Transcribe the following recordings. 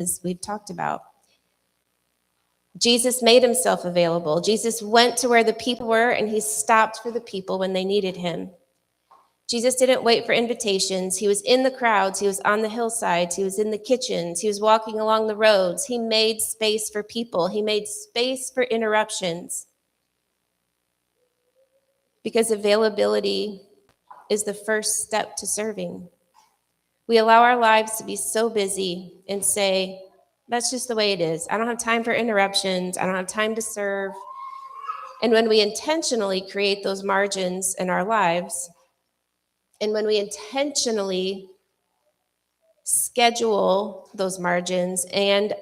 as we've talked about. Jesus made himself available. Jesus went to where the people were, and he stopped for the people when they needed him. Jesus didn't wait for invitations. He was in the crowds. He was on the hillsides. He was in the kitchens. He was walking along the roads. He made space for people. He made space for interruptions. Because availability is the first step to serving. We allow our lives to be so busy and say, that's just the way it is. I don't have time for interruptions. I don't have time to serve. And when we intentionally create those margins in our lives, and when we intentionally schedule those margins and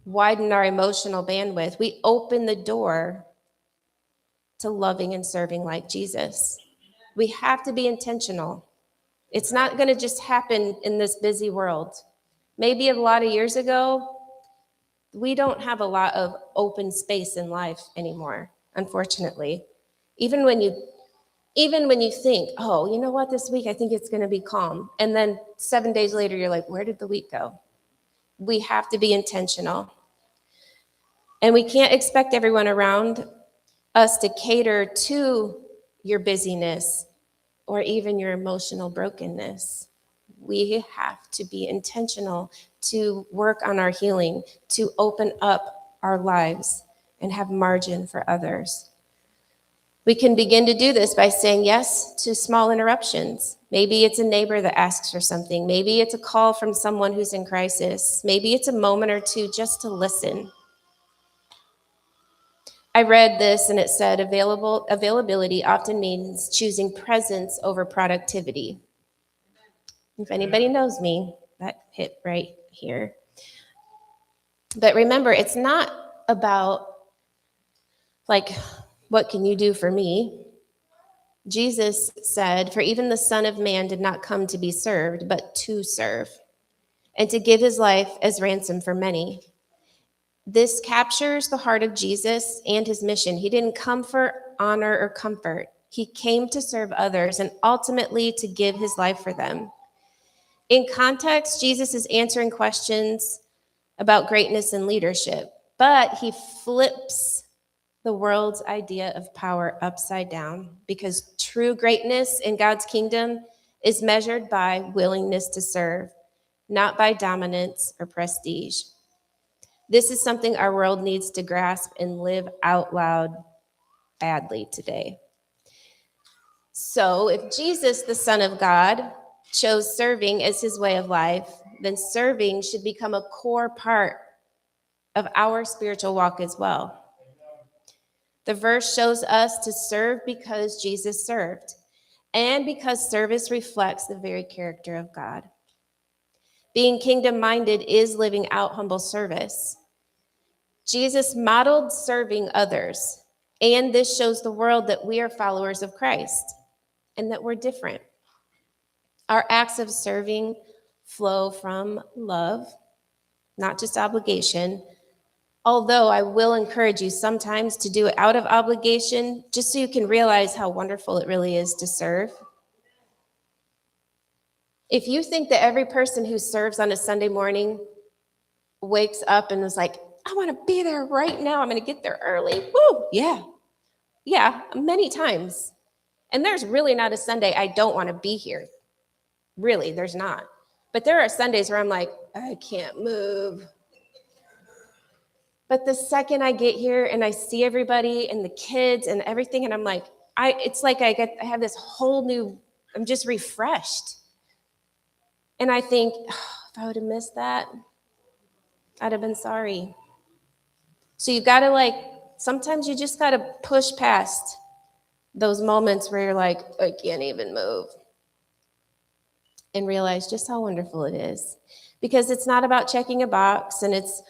widen our emotional bandwidth, we open the door to loving and serving like Jesus. We have to be intentional. It's not going to just happen in this busy world. Maybe a lot of years ago, we don't have a lot of open space in life anymore, unfortunately. Even when you think, oh, you know what, this week I think it's going to be calm. And then 7 days later, you're like, where did the week go? We have to be intentional. And we can't expect everyone around us to cater to your busyness or even your emotional brokenness. We have to be intentional to work on our healing, to open up our lives and have margin for others. We can begin to do this by saying yes to small interruptions. Maybe it's a neighbor that asks for something. Maybe it's a call from someone who's in crisis. Maybe it's a moment or two just to listen. I read this and it said availability often means choosing presence over productivity. If anybody knows me, that hit right here. But remember, it's not about like, what can you do for me? Jesus said, for even the Son of Man did not come to be served, but to serve, and to give his life as ransom for many. This captures the heart of Jesus and his mission. He didn't come for honor or comfort. He came to serve others and ultimately to give his life for them. In context, Jesus is answering questions about greatness and leadership, but he flips the world's idea of power upside down, because true greatness in God's kingdom is measured by willingness to serve, not by dominance or prestige. This is something our world needs to grasp and live out loud badly today. So if Jesus, the Son of God, chose serving as his way of life, then serving should become a core part of our spiritual walk as well. The verse shows us to serve because Jesus served, and because service reflects the very character of God. Being kingdom-minded is living out humble service. Jesus modeled serving others, and this shows the world that we are followers of Christ and that we're different. Our acts of serving flow from love, not just obligation. Although I will encourage you sometimes to do it out of obligation, just so you can realize how wonderful it really is to serve. If you think that every person who serves on a Sunday morning wakes up and is like, I want to be there right now, I'm going to get there early. Woo, yeah. Yeah, many times. And there's really not a Sunday I don't want to be here. Really, there's not. But there are Sundays where I'm like, I can't move. But the second I get here and I see everybody and the kids and everything, and I'm like, it's like I have this whole new, I'm just refreshed. And I think, oh, if I would have missed that, I'd have been sorry. So you gotta sometimes you just gotta push past those moments where you're like, I can't even move, and realize just how wonderful it is. Because it's not about checking a box, and it's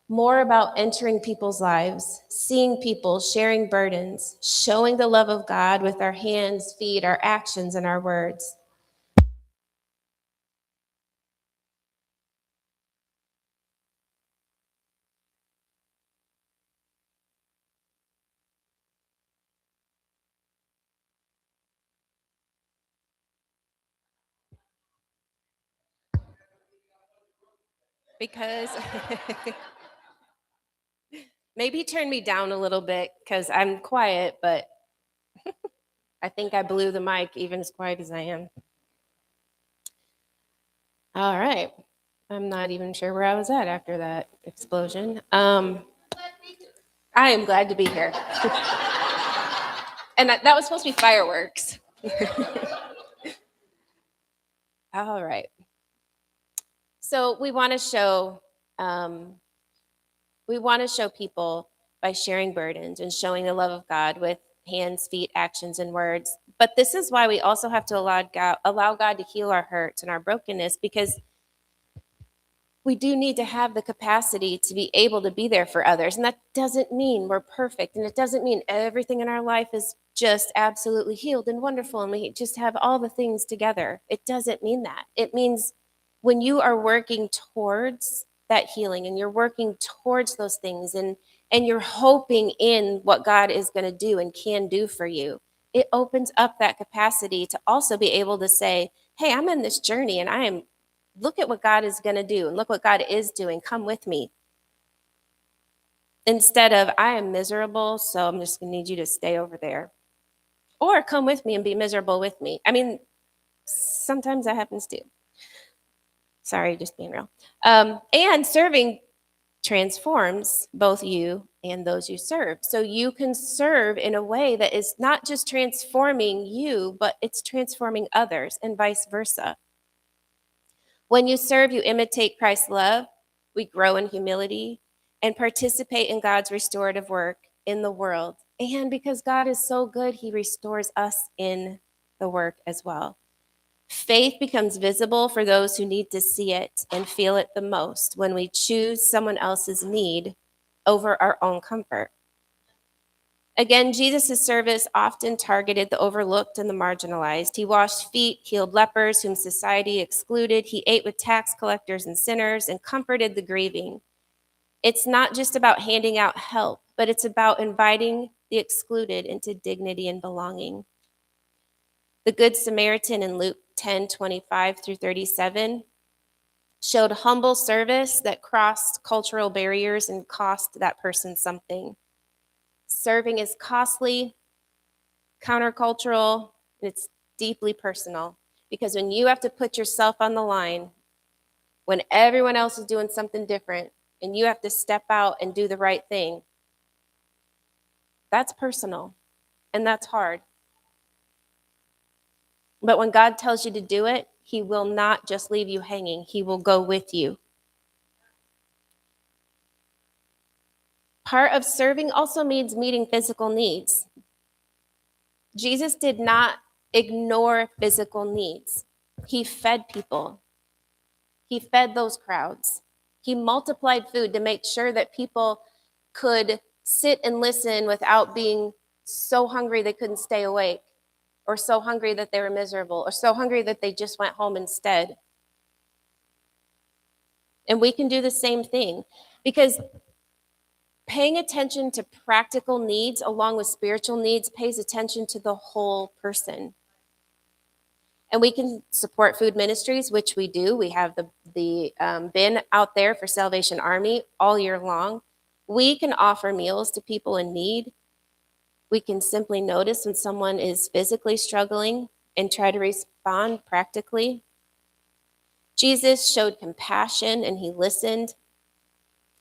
more about entering people's lives, seeing people, sharing burdens, showing the love of God with our hands, feet, our actions, and our words. because maybe turn me down a little bit because I'm quiet, but I think I blew the mic even as quiet as I am. All right. I'm not even sure where I was at after that explosion. I am glad to be here. And that was supposed to be fireworks. All right. So um, we want to show people by sharing burdens and showing the love of God with hands, feet, actions, and words. But this is why we also have to allow God to heal our hurts and our brokenness, because we do need to have the capacity to be able to be there for others. And that doesn't mean we're perfect. And it doesn't mean everything in our life is just absolutely healed and wonderful and we just have all the things together. It doesn't mean that. It means when you are working towards that healing and you're working towards those things and you're hoping in what God is going to do and can do for you, it opens up that capacity to also be able to say, hey, I'm in this journey and look at what God is going to do and look what God is doing. Come with me. Instead of, I am miserable, so I'm just going to need you to stay over there. Or come with me and be miserable with me. I mean, sometimes that happens too. Sorry, just being real. And serving transforms both you and those you serve. So you can serve in a way that is not just transforming you, but it's transforming others and vice versa. When you serve, you imitate Christ's love. We grow in humility and participate in God's restorative work in the world. And because God is so good, he restores us in the work as well. Faith becomes visible for those who need to see it and feel it the most when we choose someone else's need over our own comfort. Again, Jesus' service often targeted the overlooked and the marginalized. He washed feet, healed lepers whom society excluded. He ate with tax collectors and sinners and comforted the grieving. It's not just about handing out help, but it's about inviting the excluded into dignity and belonging. The Good Samaritan in Luke 10:25 through 37 showed humble service that crossed cultural barriers and cost that person something. Serving is costly, countercultural, and it's deeply personal, because when you have to put yourself on the line, when everyone else is doing something different, and you have to step out and do the right thing, that's personal, and that's hard. But when God tells you to do it, he will not just leave you hanging. He will go with you. Part of serving also means meeting physical needs. Jesus did not ignore physical needs. He fed people. He fed those crowds. He multiplied food to make sure that people could sit and listen without being so hungry they couldn't stay awake, or so hungry that they were miserable, or so hungry that they just went home instead. And we can do the same thing, because paying attention to practical needs along with spiritual needs pays attention to the whole person. And we can support food ministries, which we do. We have the bin out there for Salvation Army all year long. We can offer meals to people in need. We can simply notice when someone is physically struggling and try to respond practically. Jesus showed compassion and he listened.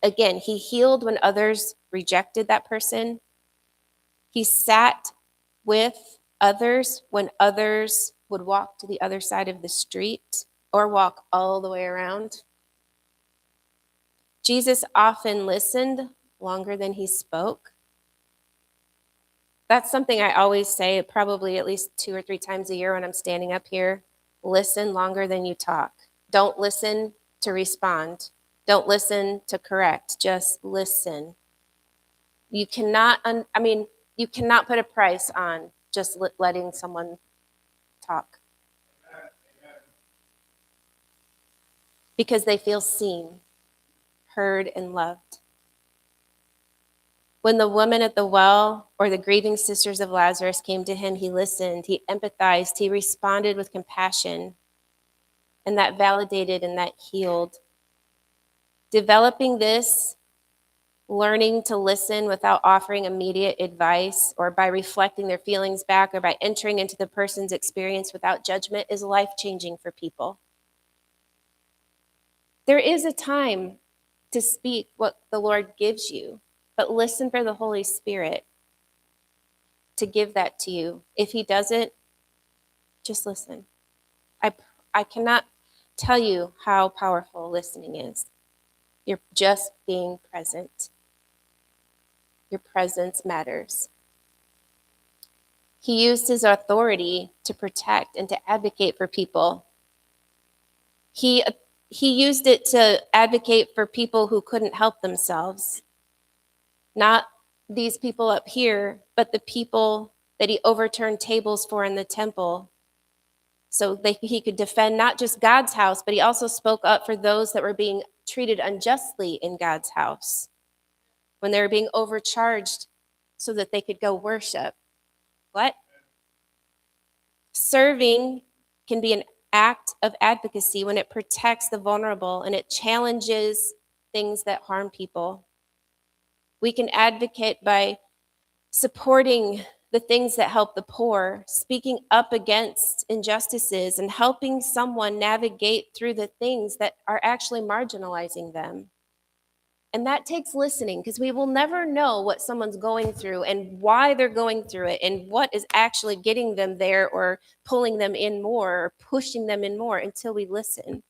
Again, he healed when others rejected that person. He sat with others when others would walk to the other side of the street or walk all the way around. Jesus often listened longer than he spoke. That's something I always say, probably at least 2 or 3 times a year when I'm standing up here. Listen longer than you talk. Don't listen to respond. Don't listen to correct. Just listen. You cannot, you cannot put a price on just letting someone talk, because they feel seen, heard, and loved. When the woman at the well or the grieving sisters of Lazarus came to him, he listened, he empathized, he responded with compassion, and that validated and that healed. Developing this, learning to listen without offering immediate advice or by reflecting their feelings back or by entering into the person's experience without judgment is life-changing for people. There is a time to speak what the Lord gives you, but listen for the Holy Spirit to give that to you. If he doesn't, just listen. I cannot tell you how powerful listening is. You're just being present. Your presence matters. He used his authority to protect and to advocate for people. He used it to advocate for people who couldn't help themselves. Not these people up here, but the people that he overturned tables for in the temple. So he could defend not just God's house, but he also spoke up for those that were being treated unjustly in God's house when they were being overcharged so that they could go worship. What? Serving can be an act of advocacy when it protects the vulnerable and it challenges things that harm people. We can advocate by supporting the things that help the poor, speaking up against injustices, and helping someone navigate through the things that are actually marginalizing them. And that takes listening, because we will never know what someone's going through and why they're going through it and what is actually getting them there or pulling them in more or pushing them in more until we listen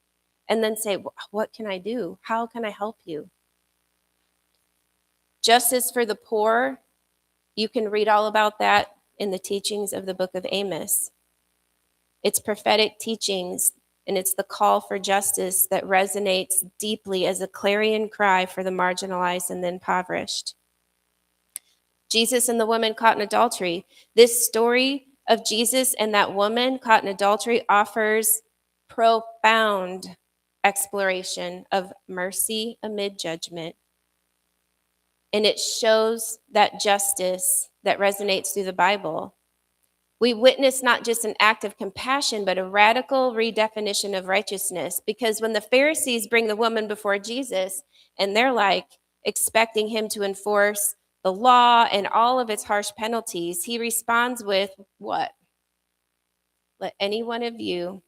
and then say, what can I do? How can I help you? Justice for the poor, you can read all about that in the teachings of the book of Amos. It's prophetic teachings, and it's the call for justice that resonates deeply as a clarion cry for the marginalized and the impoverished. Jesus and the woman caught in adultery. This story of Jesus and that woman caught in adultery offers profound exploration of mercy amid judgment. And it shows that justice that resonates through the Bible. We witness not just an act of compassion, but a radical redefinition of righteousness. Because when the Pharisees bring the woman before Jesus, and they're like expecting him to enforce the law and all of its harsh penalties, he responds with what? Let any one of you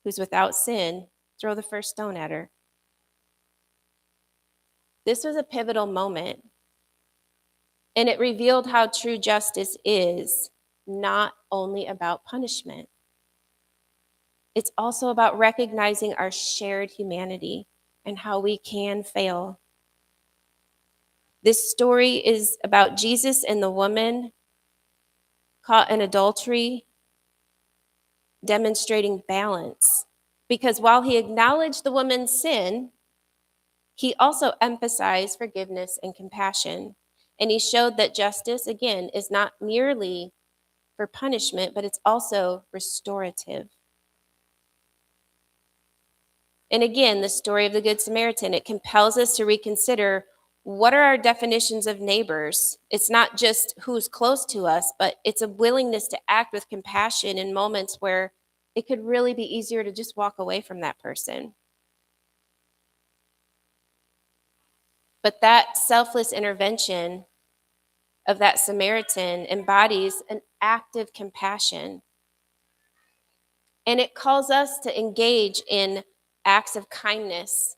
who's without sin throw the first stone at her. This was a pivotal moment. And it revealed how true justice is not only about punishment. It's also about recognizing our shared humanity and how we can fail. This story is about Jesus and the woman caught in adultery, demonstrating balance. Because while he acknowledged the woman's sin, he also emphasized forgiveness and compassion. And he showed that justice, again, is not merely for punishment, but it's also restorative. And again, the story of the Good Samaritan, it compels us to reconsider what are our definitions of neighbors. It's not just who's close to us, but it's a willingness to act with compassion in moments where it could really be easier to just walk away from that person. But that selfless intervention of that Samaritan embodies an active compassion. And it calls us to engage in acts of kindness.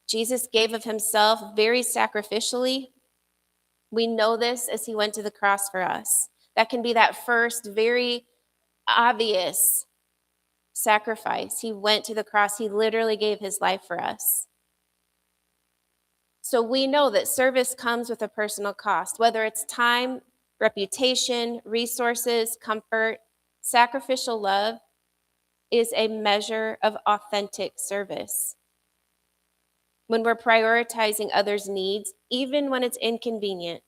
Jesus gave of himself very sacrificially. We know this as he went to the cross for us. That can be that first very obvious sacrifice. He went to the cross. He literally gave his life for us. So we know that service comes with a personal cost, whether it's time, reputation, resources, comfort. Sacrificial love is a measure of authentic service. When we're prioritizing others' needs, even when it's inconvenient,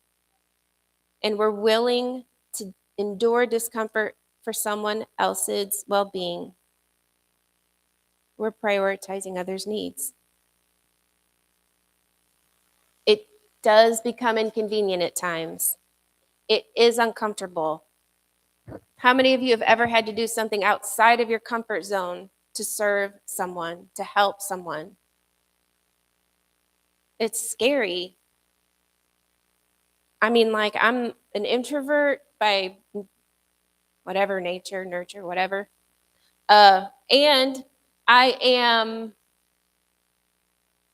and we're willing to endure discomfort for someone else's well-being, we're prioritizing others' needs. It does become inconvenient at times. It is uncomfortable. How many of you have ever had to do something outside of your comfort zone to serve someone, to help someone. It's scary. I mean, like, I'm an introvert by whatever nature, nurture, whatever. And I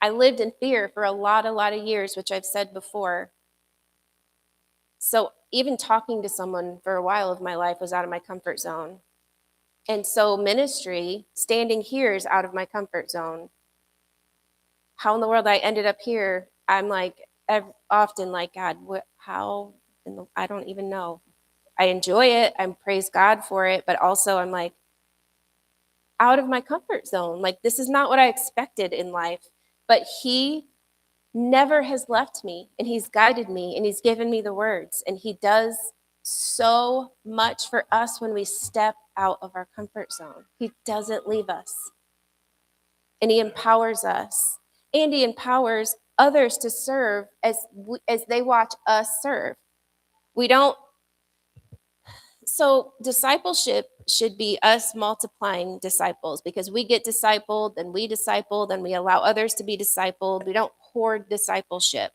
lived in fear for a lot of years, which I've said before. So even talking to someone for a while of my life was out of my comfort zone. And so ministry, standing here, is out of my comfort zone. How in the world I ended up here, I'm like, often like, God, how? I don't even know. I enjoy it. I praise God for it. But also I'm like, out of my comfort zone. Like, this is not what I expected in life. But he never has left me, and he's guided me, and he's given me the words. And he does so much for us when we step out of our comfort zone. He doesn't leave us. And he empowers us. And he empowers others to serve as they watch us serve. We don't. So discipleship should be us multiplying disciples, because we get discipled, then we disciple, then we allow others to be discipled. We don't hoard discipleship.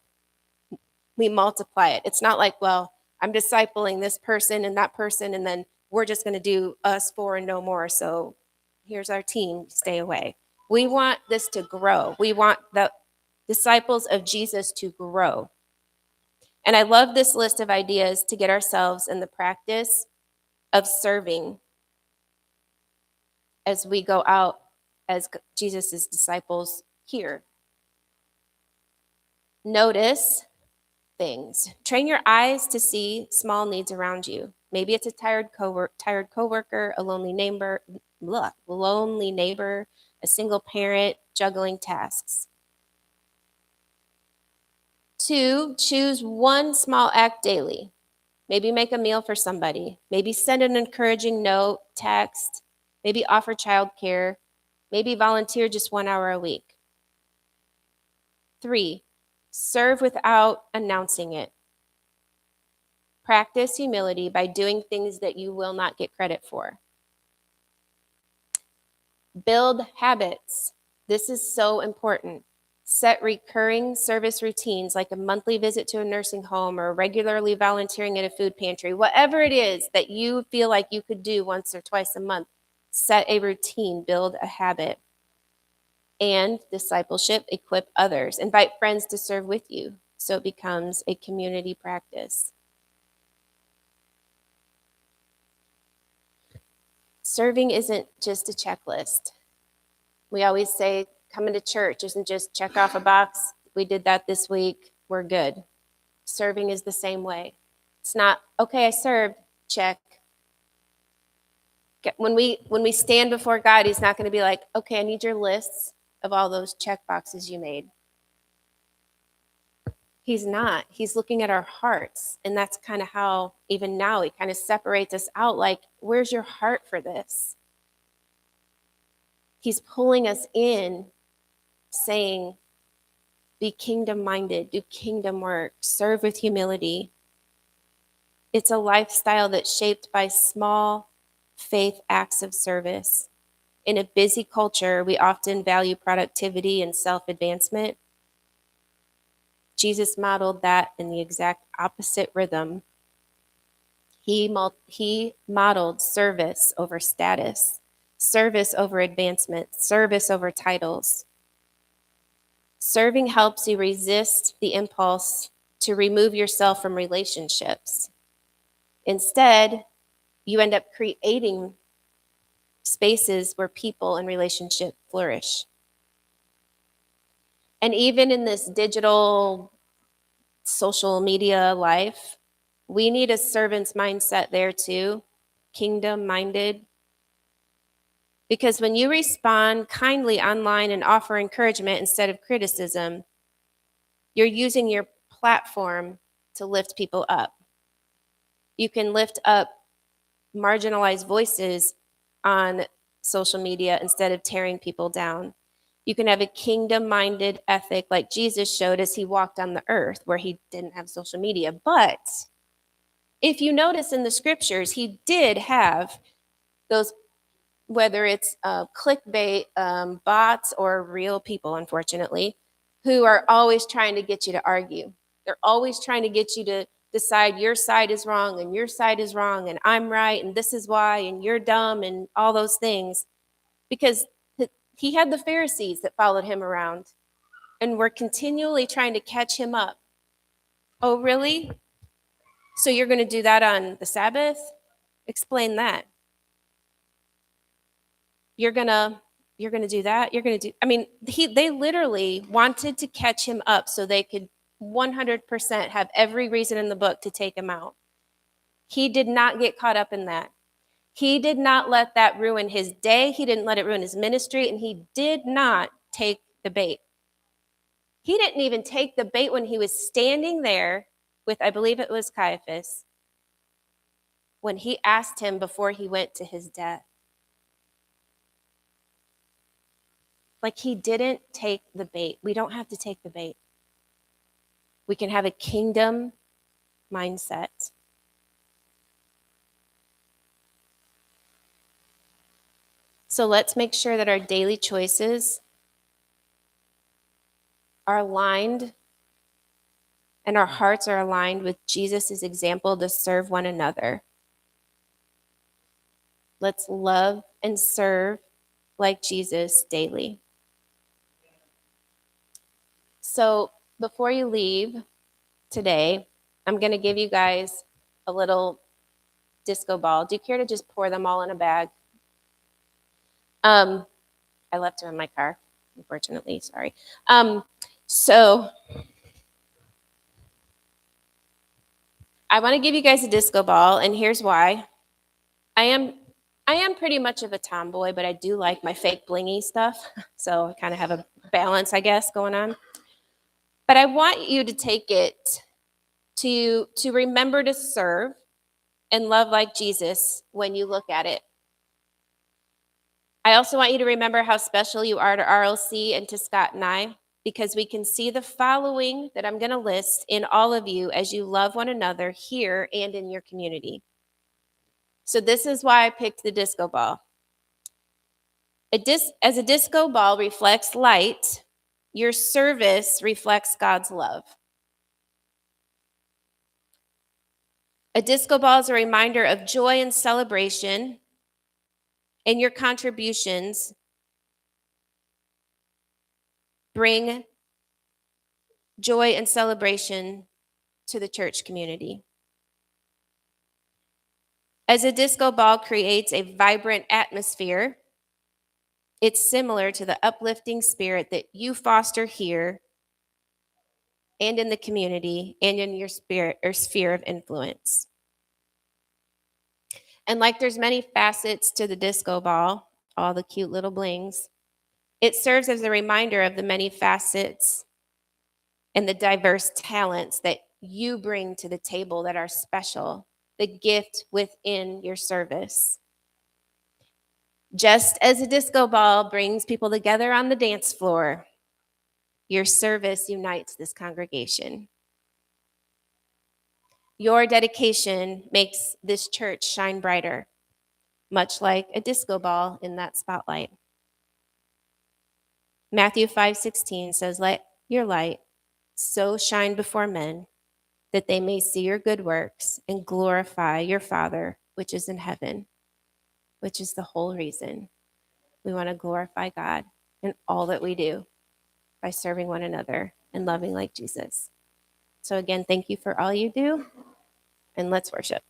We multiply it. It's not like, well, I'm discipling this person and that person, and then we're just going to do us four and no more. So here's our team, stay away. We want this to grow. We want the disciples of Jesus to grow. And I love this list of ideas to get ourselves in the practice of serving as we go out as Jesus' disciples here. Notice things. Train your eyes to see small needs around you. Maybe it's a tired coworker, a lonely neighbor, a single parent juggling tasks. 2, choose one small act daily. Maybe make a meal for somebody. Maybe send an encouraging note, text. Maybe offer childcare. Maybe volunteer just 1 hour a week. 3, serve without announcing it. Practice humility by doing things that you will not get credit for. Build habits. This is so important. Set recurring service routines, like a monthly visit to a nursing home or regularly volunteering at a food pantry. Whatever it is that you feel like you could do once or twice a month, set a routine, build a habit. And discipleship, equip others. Invite friends to serve with you so it becomes a community practice. Serving isn't just a checklist. We always say coming to church isn't just check off a box. We did that this week, we're good. Serving is the same way. It's not, okay, I served, check. When we stand before God, he's not going to be like, okay, I need your lists of all those check boxes you made. He's not. He's looking at our hearts. And that's kind of how, even now, he kind of separates us out, like, where's your heart for this? He's pulling us in, saying, be kingdom-minded, do kingdom work, serve with humility. It's a lifestyle that's shaped by small faith acts of service. In a busy culture, we often value productivity and self-advancement. Jesus modeled that in the exact opposite rhythm. He modeled service over status, service over advancement, service over titles. Serving helps you resist the impulse to remove yourself from relationships. Instead, you end up creating spaces where people and relationship flourish. And even in this digital social media life, we need a servant's mindset there too, kingdom-minded. Because when you respond kindly online and offer encouragement instead of criticism, you're using your platform to lift people up. You can lift up marginalized voices on social media instead of tearing people down. You can have a kingdom-minded ethic like Jesus showed as he walked on the earth, where he didn't have social media. But if you notice in the scriptures, he did have those whether it's clickbait bots or real people, unfortunately, who are always trying to get you to argue. They're always trying to get you to decide your side is wrong and your side is wrong and I'm right and this is why and you're dumb and all those things. Because he had the Pharisees that followed him around and were continually trying to catch him up. Oh, really? So you're going to do that on the Sabbath? Explain that. You're going to do that? You're going to do I mean, they literally wanted to catch him up so they could 100% have every reason in the book to take him out. He did not get caught up in that. He did not let that ruin his day. He didn't let it ruin his ministry, and he did not take the bait. He didn't even take the bait when he was standing there with, I believe it was Caiaphas, when he asked him before he went to his death. Like, he didn't take the bait. We don't have to take the bait. We can have a kingdom mindset. So let's make sure that our daily choices are aligned and our hearts are aligned with Jesus' example to serve one another. Let's love and serve like Jesus daily. So before you leave today, I'm going to give you guys a little disco ball. Do you care to just pour them all in a bag? I left them in my car, unfortunately. Sorry. So I want to give you guys a disco ball, and here's why. I am pretty much of a tomboy, but I do like my fake blingy stuff. So I kind of have a balance, I guess, going on. But I want you to take it to remember to serve and love like Jesus when you look at it. I also want you to remember how special you are to RLC and to Scott and I, because we can see the following that I'm going to list in all of you as you love one another here and in your community. So this is why I picked the disco ball. As a disco ball reflects light, your service reflects God's love. A disco ball is a reminder of joy and celebration, and your contributions bring joy and celebration to the church community. As a disco ball creates a vibrant atmosphere, it's similar to the uplifting spirit that you foster here and in the community and in your spirit or sphere of influence. And like there's many facets to the disco ball, all the cute little blings, it serves as a reminder of the many facets and the diverse talents that you bring to the table that are special, the gift within your service. Just as a disco ball brings people together on the dance floor, your service unites this congregation. Your dedication makes this church shine brighter, much like a disco ball in that spotlight. Matthew 5:16 says, "Let your light so shine before men that they may see your good works and glorify your Father, which is in heaven," which is the whole reason we want to glorify God in all that we do by serving one another and loving like Jesus. So again, thank you for all you do, and let's worship.